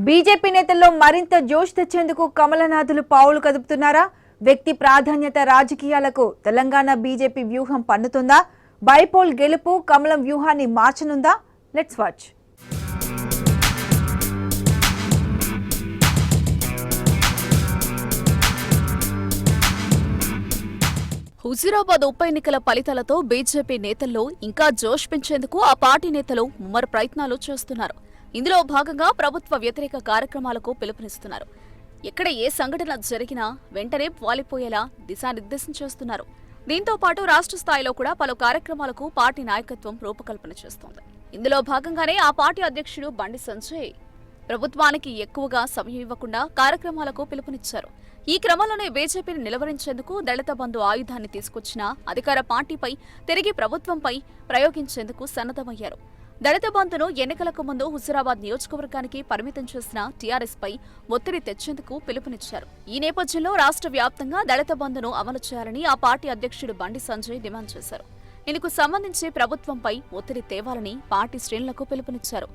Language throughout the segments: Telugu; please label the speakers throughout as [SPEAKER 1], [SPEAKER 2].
[SPEAKER 1] బీజేపీ నేతల్లో మరింత జోష్ తెచ్చేందుకు కమలనాథులు పావులు కదుపుతున్నారా? వ్యక్తి ప్రాధాన్యత రాజకీయాలకు తెలంగాణ బీజేపీ వ్యూహం పన్నుతుందా? బైపోల్ గెలుపు కమలం వ్యూహాన్ని మార్చనుందా? Let's watch.
[SPEAKER 2] హుజూరాబాద్ ఉప ఎన్నికల ఫలితాలతో బీజేపీ నేతల్లో ఇంకా జోష్ పెంచేందుకు ఆ పార్టీ నేతలు ముమ్మర ప్రయత్నాలు చేస్తున్నారు. ఇందులో భాగంగా ప్రభుత్వ వ్యతిరేక కార్యక్రమాలకు పిలుపునిస్తున్నారు. ఎక్కడ ఏ సంఘటన జరిగినా వెంటనే వాలిపోయేలా దిశానిర్దేశం చేస్తున్నారు. దీంతో పాటు రాష్ట్ర స్థాయిలో కూడా పలు కార్యక్రమాలకు పార్టీ నాయకత్వం రూపకల్పన చేస్తోంది. ఇందులో భాగంగానే ఆ పార్టీ అధ్యక్షుడు బండి సంజయ్ ప్రభుత్వానికి ఎక్కువగా సమయం ఇవ్వకుండా కార్యక్రమాలకు పిలుపునిచ్చారు. ఈ క్రమంలోనే బీజేపీని నిలవరించేందుకు దళిత బంధు ఆయుధాన్ని తీసుకొచ్చిన అధికార పార్టీపై తిరిగి ప్రభుత్వంపై ప్రయోగించేందుకు సన్నద్ధమయ్యారు. దళిత బంధును ఎన్నికలకు ముందు హుజూరాబాద్ నియోజకవర్గానికి పరిమితం చేసిన టీఆర్ఎస్ పై ఒత్తిడి తెచ్చేందుకు పిలుపునిచ్చారు. ఈ నేపథ్యంలో రాష్ట్ర వ్యాప్తంగా దళిత బంధును అమలు చేయాలని ఆ పార్టీ అధ్యక్షుడు బండి సంజయ్ డిమాండ్ చేశారు. ఇందుకు సంబంధించి ప్రభుత్వంపై ఒత్తిడి తేవాలని పార్టీ శ్రేణులకు పిలుపునిచ్చారు.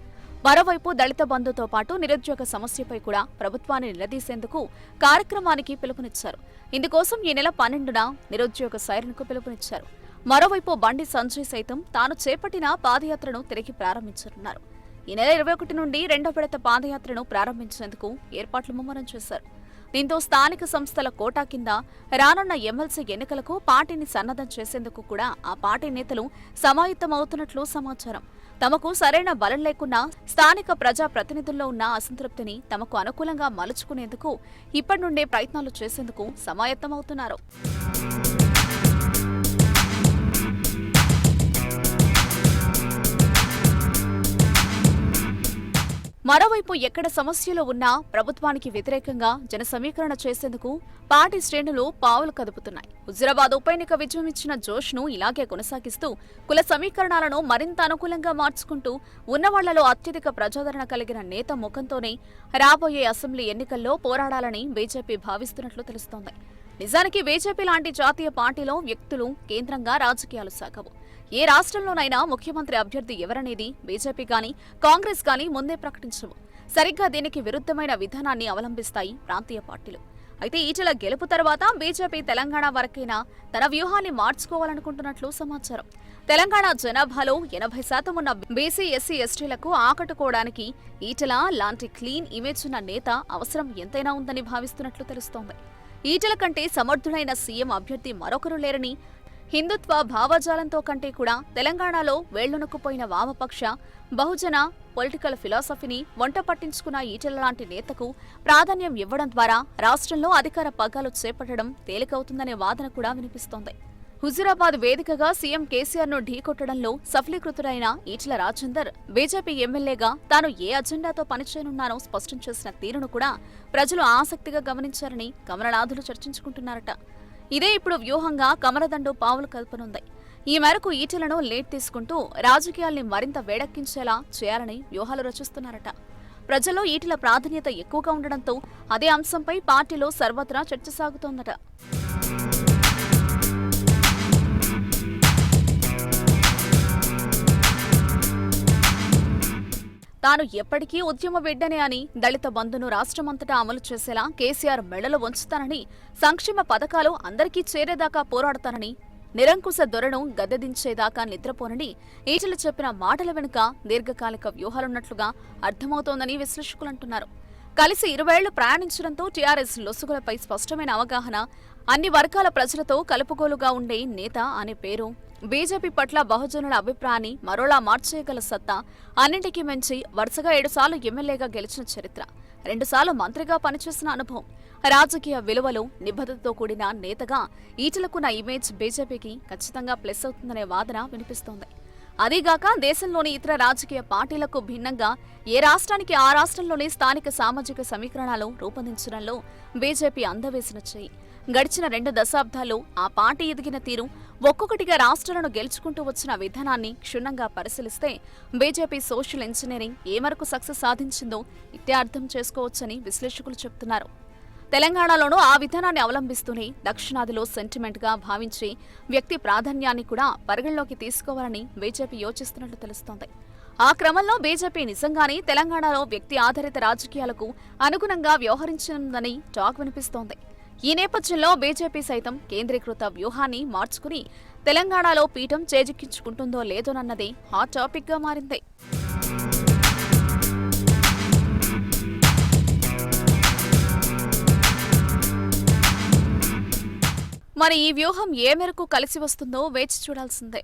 [SPEAKER 2] మరోవైపు దళిత బంధుతో పాటు నిరుద్యోగ సమస్యపై కూడా ప్రభుత్వాన్ని నిలదీసేందుకు కార్యక్రమానికి పిలుపునిచ్చారు. ఇందుకోసం ఈ నెల 12న నిరుద్యోగ సైరన్కు పిలుపునిచ్చారు. మరోవైపు బండి సంజయ్ సైతం తాను చేపట్టిన పాదయాత్రను తిరిగి ప్రారంభించనున్నారు. ఈ నెల 21 నుండి రెండో విడత పాదయాత్రను ప్రారంభించేందుకు ఏర్పాట్లు ముమ్మరం చేశారు. దీంతో స్థానిక సంస్థల కోటా కింద రానున్న ఎమ్మెల్సీ ఎన్నికలకు పార్టీని సన్నద్ధం చేసేందుకు కూడా ఆ పార్టీ నేతలు సమాయత్తమవుతున్నట్లు సమాచారం. తమకు సరైన బలం లేకున్నా స్థానిక ప్రజా ప్రతినిధుల్లో ఉన్న అసంతృప్తిని తమకు అనుకూలంగా మలుచుకునేందుకు ఇప్పటి నుండే ప్రయత్నాలు చేసేందుకు సమాయత్తమవుతున్నారు. మరోవైపు ఎక్కడ సమస్యలు ఉన్నా ప్రభుత్వానికి వ్యతిరేకంగా జన సమీకరణ చేసేందుకు పార్టీ శ్రేణులు పావులు కదుపుతున్నాయి. హుజూరాబాద్ ఉప ఎన్నిక విజయం ఇచ్చిన జోష్ను ఇలాగే కొనసాగిస్తూ కుల సమీకరణాలను మరింత అనుకూలంగా మార్చుకుంటూ ఉన్నవాళ్లలో అత్యధిక ప్రజాదరణ కలిగిన నేత ముఖంతోనే రాబోయే అసెంబ్లీ ఎన్నికల్లో పోరాడాలని బీజేపీ భావిస్తున్నట్లు తెలుస్తోంది. నిజానికి బీజేపీ లాంటి జాతీయ పార్టీలో వ్యక్తులు కేంద్రంగా రాజకీయాలు సాగవు. ఏ రాష్ట్రంలోనైనా ముఖ్యమంత్రి అభ్యర్థి ఎవరనేది బీజేపీ గాని కాంగ్రెస్ గాని ముందే ప్రకటించవు. సరిగ్గా దీనికి విరుద్ధమైన విధానాన్ని అవలంబిస్తాయి ప్రాంతీయ పార్టీలు. అయితే ఈటెల గెలుపు తర్వాత బీజేపీ తెలంగాణ వరకైనా తన వ్యూహాన్ని మార్చుకోవాలనుకుంటున్నట్లు సమాచారం. తెలంగాణ జనాభాలో 80% ఉన్న బీసీ ఎస్సీ ఎస్టీలకు ఆకట్టుకోవడానికి ఈటెల లాంటి క్లీన్ ఇమేజ్ ఉన్న నేత అవసరం ఎంతైనా ఉందని భావిస్తున్నట్లు తెలుస్తోంది. ఈటెల కంటే సమర్థుడైన సీఎం అభ్యర్థి మరొకరు లేరని, హిందుత్వ భావజాలంతో కంటే కూడా తెలంగాణలో వేళ్లునకుపోయిన వామపక్ష బహుజన పొలిటికల్ ఫిలాసఫీని వంట పట్టించుకున్న ఈటెల లాంటి నేతకు ప్రాధాన్యం ఇవ్వడం ద్వారా రాష్ట్రంలో అధికార పగ్గాలు చేపట్టడం తేలికవుతుందనే వాదన కూడా వినిపిస్తోంది. హుజూరాబాద్ వేదికగా సీఎం కేసీఆర్ను ఢీకొట్టడంలో సఫలీకృతుడైన ఈటెల రాజేందర్ బీజేపీ ఎమ్మెల్యేగా తాను ఏ అజెండాతో పనిచేయనున్నానో స్పష్టం చేసిన తీరును కూడా ప్రజలు ఆసక్తిగా గమనించారని కమలనాథులు చర్చించుకుంటున్నారట. ఇదే ఇప్పుడు వ్యూహంగా కమలదండు పావులు కల్పనుంది. ఈ మేరకు ఈటెలను లీడ్ తీసుకుంటూ రాజకీయాల్ని మరింత వేడెక్కించేలా చేయాలని వ్యూహాలు రచిస్తున్నారట. ప్రజల్లో ఈటెల ప్రాధాన్యత ఎక్కువగా ఉండడంతో అదే అంశంపై పార్టీలో సర్వత్రా చర్చ సాగుతోందట. తాను ఎప్పటికీ ఉద్యమ బిడ్డనే అని, దళిత బంధును రాష్ట్రమంతటా అమలు చేసేలా కేసీఆర్ మెడలు వంచుతానని, సంక్షేమ పథకాలు అందరికీ చేరేదాకా పోరాడతానని, నిరంకుశ దొరను గద్దెదించేదాకా నిద్రపోనని ఈటెలు చెప్పిన మాటల వెనుక దీర్ఘకాలిక వ్యూహాలున్నట్లుగా అర్థమవుతోందని విశ్లేషకులంటున్నారు. కలిసి 20 ఏళ్లు ప్రయాణించడంతో టీఆర్ఎస్ లొసుగులపై స్పష్టమైన అవగాహన, అన్ని వర్గాల ప్రజలతో కలుపుగోలుగా ఉండే నేత అనే పేరు, బీజేపీ పట్ల బహుజనుల అభిప్రాయాన్ని మరోలా మార్చేయగల సత్తా, అన్నింటికీ మించి వరుసగా 7 సార్లు ఎమ్మెల్యేగా గెలిచిన చరిత్ర, 2 సార్లు మంత్రిగా పనిచేసిన అనుభవం, రాజకీయ విలువలు, నిబద్ధతతో కూడిన నేతగా ఈటెలకున్న ఇమేజ్ బీజేపీకి ఖచ్చితంగా ప్లస్ అవుతుందనే వాదన వినిపిస్తోంది. అదీగాక దేశంలోని ఇతర రాజకీయ పార్టీలకు భిన్నంగా ఏ రాష్ట్రానికి ఆ రాష్ట్రంలోని స్థానిక సామాజిక సమీకరణాలు రూపొందించడంలో బీజేపీ అందవేసిన చేయి. గడిచిన 2 దశాబ్దాల్లో ఆ పార్టీ ఎదిగిన తీరు, ఒక్కొక్కటిగా రాష్ట్రాలను గెలుచుకుంటూ వచ్చిన విధానాన్ని క్షుణ్ణంగా పరిశీలిస్తే బీజేపీ సోషల్ ఇంజనీరింగ్ ఏ మేరకు సక్సెస్ సాధించిందో ఇట్టే అర్థం చేసుకోవచ్చని విశ్లేషకులు చెబుతున్నారు. తెలంగాణలోనూ ఆ విధానాన్ని అవలంబిస్తూనే దక్షిణాదిలో సెంటిమెంట్గా భావించి వ్యక్తి ప్రాధాన్యాన్ని కూడా పరిగణలోకి తీసుకోవాలని బీజేపీ యోచిస్తున్నట్లు తెలుస్తోంది. ఆ క్రమంలో బీజేపీ నిజంగానే తెలంగాణలో వ్యక్తి ఆధారిత రాజకీయాలకు అనుగుణంగా వ్యవహరించనుందని టాక్ వినిపిస్తోంది. ఈ నేపథ్యంలో బీజేపీ సైతం కేంద్రీకృత వ్యూహాన్ని మార్చుకుని తెలంగాణలో పీఠం చేజిక్కించుకుంటుందో లేదోనన్నది హాట్ టాపిక్ గా మారింది. మరి ఈ వ్యూహం ఏ మేరకు కలిసి వస్తుందో వేచి చూడాల్సిందే.